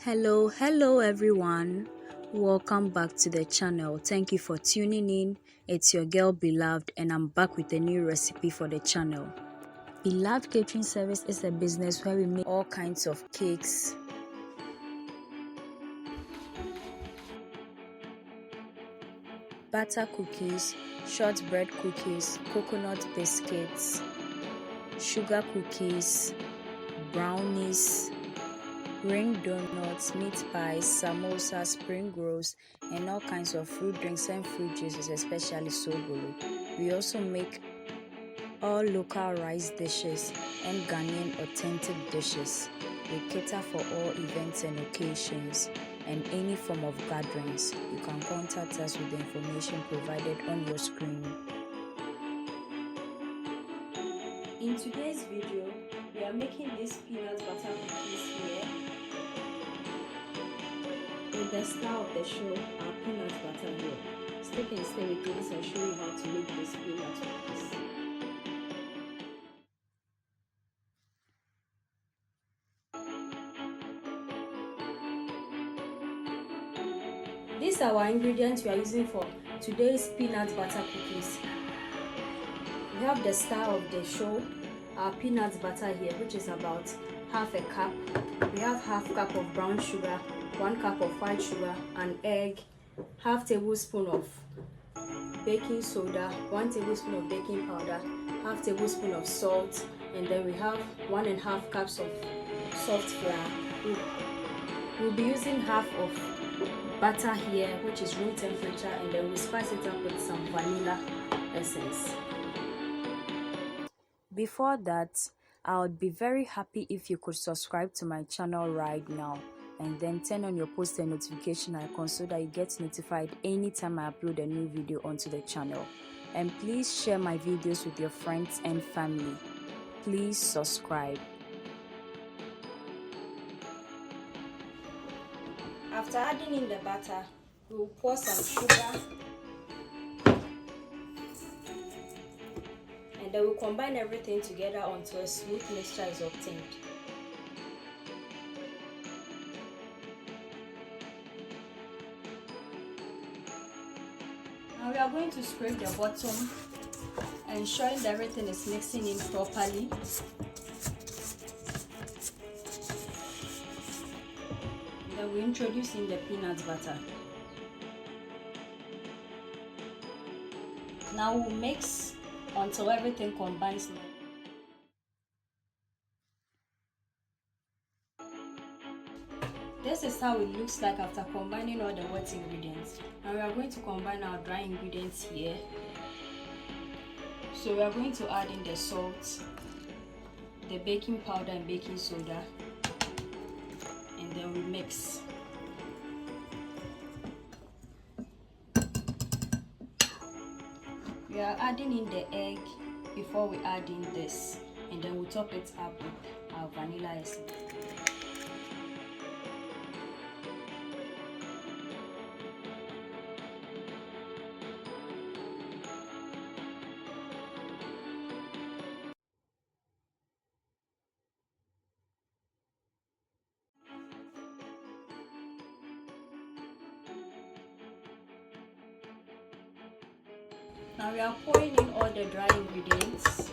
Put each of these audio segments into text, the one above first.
Hello everyone. Welcome back to the channel. Thank you for tuning in. It's your girl Beloved and I'm back with a new recipe for the channel. Beloved Catering Service is a business where we make all kinds of cakes, butter cookies, shortbread cookies, coconut biscuits, sugar cookies, brownies, ring donuts, meat pies, samosas, spring rolls, and all kinds of fruit drinks and fruit juices, especially sobolo. We also make all local rice dishes and Ghanaian authentic dishes. We cater for all events and occasions and any form of gatherings. You can contact us with the information provided on your screen. In today's video, we are making these peanut butter cookies here in the style of the show, our peanut butter here. Stick and stay with me as I show you how to make this peanut cookies. These are our ingredients we are using for today's peanut butter cookies. We have the star of the show, our peanut butter here, which is about half a cup. We have half cup of brown sugar, 1 cup of white sugar, an egg, half tablespoon of baking soda, 1 tablespoon of baking powder, half tablespoon of salt, and then we have 1.5 cups of soft flour. We'll be using half of butter here, which is room temperature, and then we spice it up with some vanilla essence. Before that, I would be very happy if you could subscribe to my channel right now and then turn on your post and notification icon so that you get notified anytime I upload a new video onto the channel. And please share my videos with your friends and family. Please subscribe. After adding in the butter, we will pour some sugar and then we'll combine everything together until a smooth mixture is obtained. Now we are going to scrape the bottom, ensuring that everything is mixing in properly. Then we introduce in the peanut butter. Now we'll mix until everything combines. This is how it looks like after combining all the wet ingredients. Now we are going to combine our dry ingredients here. So we are going to add in the salt, the baking powder and baking soda, and then we mix. We are adding in the egg before we add in this, and then we'll top it up with our vanilla essence. Now we are pouring in all the dry ingredients,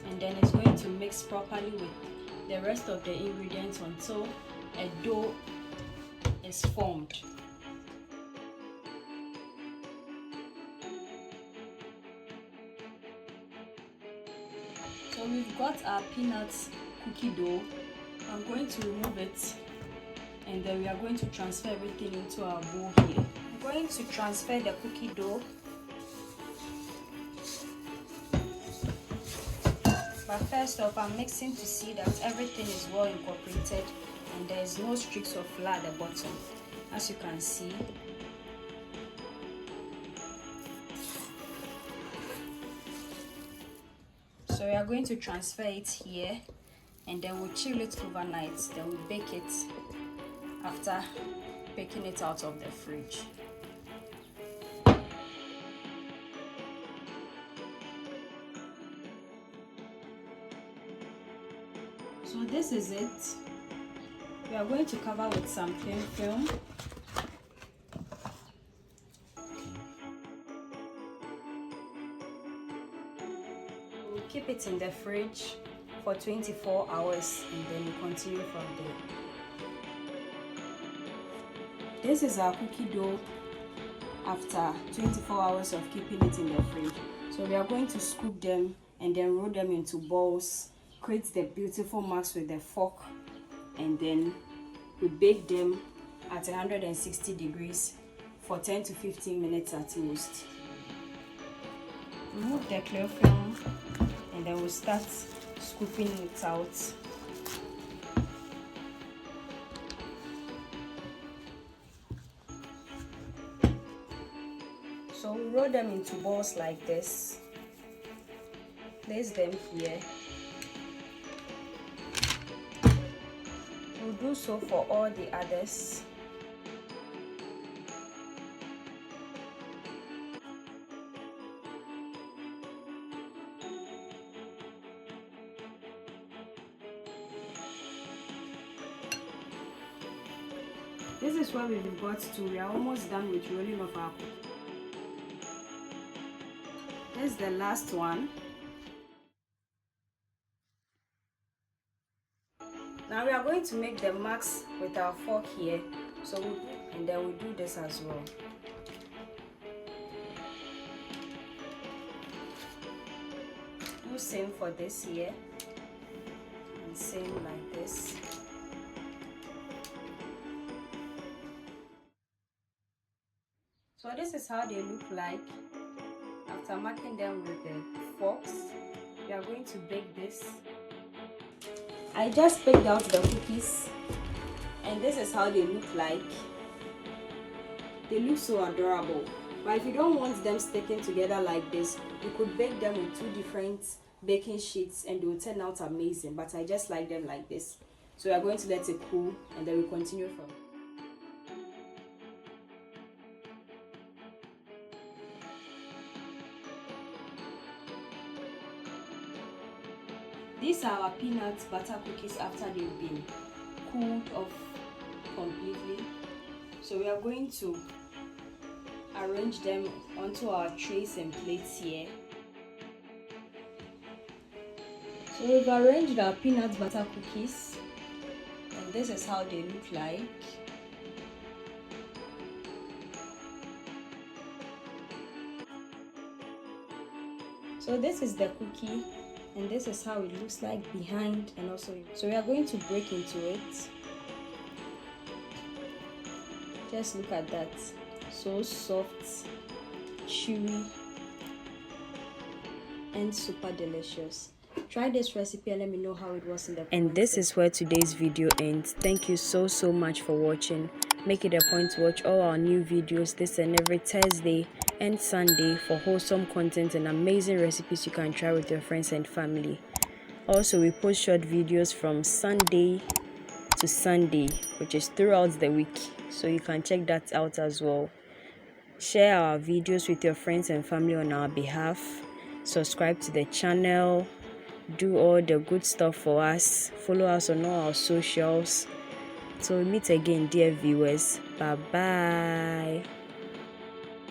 and then it's going to mix properly with the rest of the ingredients until a dough is formed. So we've got our peanut cookie dough. I'm going to remove it, and then we are going to transfer everything into our bowl here. I'm going to transfer the cookie dough, but first off I'm mixing to see that everything is well incorporated and there is no streaks of flour at the bottom, as you can see. So we are going to transfer it here, and then we'll chill it overnight, then we'll bake it after taking it out of the fridge. So this is it. We are going to cover with some cling film. We'll keep it in the fridge for 24 hours and then we'll continue from there. This is our cookie dough after 24 hours of keeping it in the fridge. So we are going to scoop them and then roll them into balls, create the beautiful marks with the fork, and then we bake them at 160 degrees for 10 to 15 minutes at most. Remove the clear film and then we'll start scooping it out. So we roll them into balls like this. Place them here. We'll do so for all the others. This is where we've got to. We are almost done with rolling of our cookie. This is the last one. Now we are going to make the marks with our fork here. So and then we'll do this as well. Do same for this here. And same like this. So this is how they look like after marking them with the forks. We are going to bake this. I just baked out the cookies and this is how they look like. They look so adorable. But if you don't want them sticking together like this, you could bake them with 2 different baking sheets and they will turn out amazing. But I just like them like this. So we are going to let it cool and then we'll continue from. These are our peanut butter cookies after they've been cooled off completely. So we are going to arrange them onto our trays and plates here. So we've arranged our peanut butter cookies and this is how they look like. So this is the cookie. And this is how it looks like behind and also. So we are going to break into it. Just look at that. So soft, chewy, and super delicious. Try this recipe and let me know how it was in the comments. And this is where today's video ends. Thank you so much for watching. Make it a point to watch all our new videos this and every Thursday and Sunday for wholesome content and amazing recipes you can try with your friends and family. Also, we post short videos from Sunday to Sunday, which is throughout the week, so you can check that out as well. Share our videos with your friends and family on our behalf. Subscribe to the channel. Do all the good stuff for us. Follow us on all our socials. So we meet again, dear viewers. Bye bye.